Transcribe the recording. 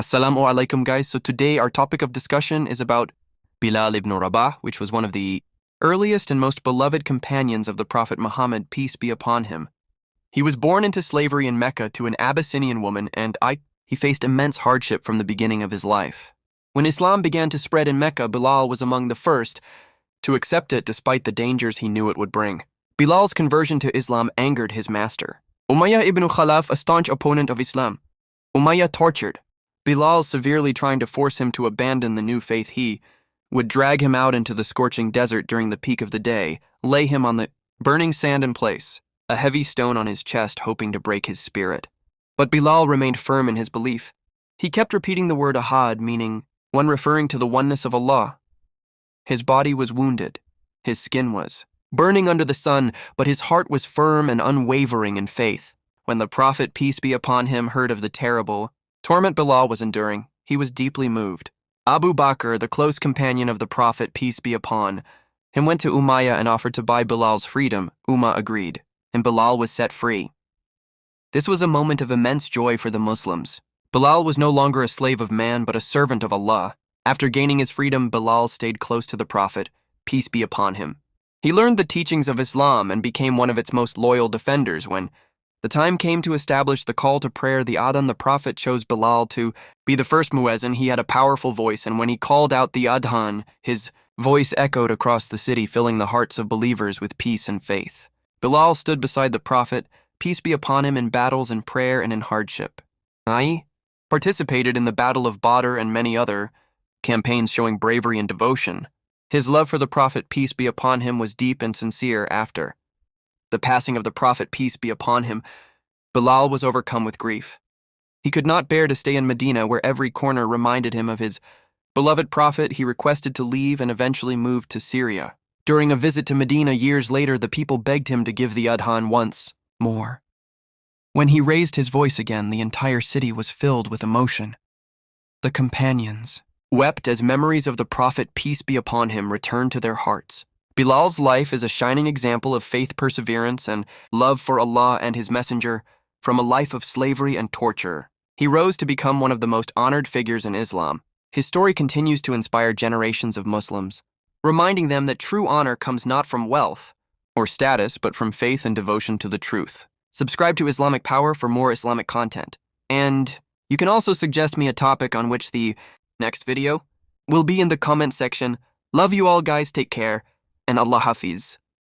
Assalamu alaikum, guys. So today our topic of discussion is about Bilal ibn Rabah, which was one of the earliest and most beloved companions of the Prophet Muhammad, peace be upon him. He was born into slavery in Mecca to an Abyssinian woman, and he faced immense hardship from the beginning of his life. When Islam began to spread in Mecca, Bilal was among the first to accept it despite the dangers he knew it would bring. Bilal's conversion to Islam angered his master, Umayyah ibn Khalaf, a staunch opponent of Islam. Umayyah tortured Bilal, severely trying to force him to abandon the new faith. He would drag him out into the scorching desert during the peak of the day, lay him on the burning sand in place, a heavy stone on his chest, hoping to break his spirit. But Bilal remained firm in his belief. He kept repeating the word ahad, meaning one referring to the oneness of Allah. His body was wounded. His skin was burning under the sun, but his heart was firm and unwavering in faith. When the Prophet, peace be upon him, heard of the terrible torment Bilal was enduring, he was deeply moved. Abu Bakr, the close companion of the Prophet, peace be upon him, went to Umayyah and offered to buy Bilal's freedom. Umayyah agreed, and Bilal was set free. This was a moment of immense joy for the Muslims. Bilal was no longer a slave of man, but a servant of Allah. After gaining his freedom, Bilal stayed close to the Prophet, peace be upon him. He learned the teachings of Islam and became one of its most loyal defenders. When the time came to establish the call to prayer, the adhan, the Prophet chose Bilal to be the first muezzin. He had a powerful voice, and when he called out the adhan, his voice echoed across the city, filling the hearts of believers with peace and faith. Bilal stood beside the Prophet, peace be upon him, in battles, in prayer, and in hardship. He participated in the Battle of Badr and many other campaigns showing bravery and devotion. His love for the Prophet, peace be upon him, was deep and sincere. After the passing of the Prophet, peace be upon him, Bilal was overcome with grief. He could not bear to stay in Medina, where every corner reminded him of his beloved Prophet. He requested to leave and eventually moved to Syria. During a visit to Medina years later, the people begged him to give the adhan once more. When he raised his voice again, the entire city was filled with emotion. The companions wept as memories of the Prophet, peace be upon him, returned to their hearts. Bilal's life is a shining example of faith, perseverance, and love for Allah and His Messenger. From a life of slavery and torture, he rose to become one of the most honored figures in Islam. His story continues to inspire generations of Muslims, reminding them that true honor comes not from wealth or status, but from faith and devotion to the truth. Subscribe to Islamic Power for more Islamic content. And you can also suggest me a topic on which the next video will be in the comment section. Love you all, guys. Take care. And Allah Hafiz.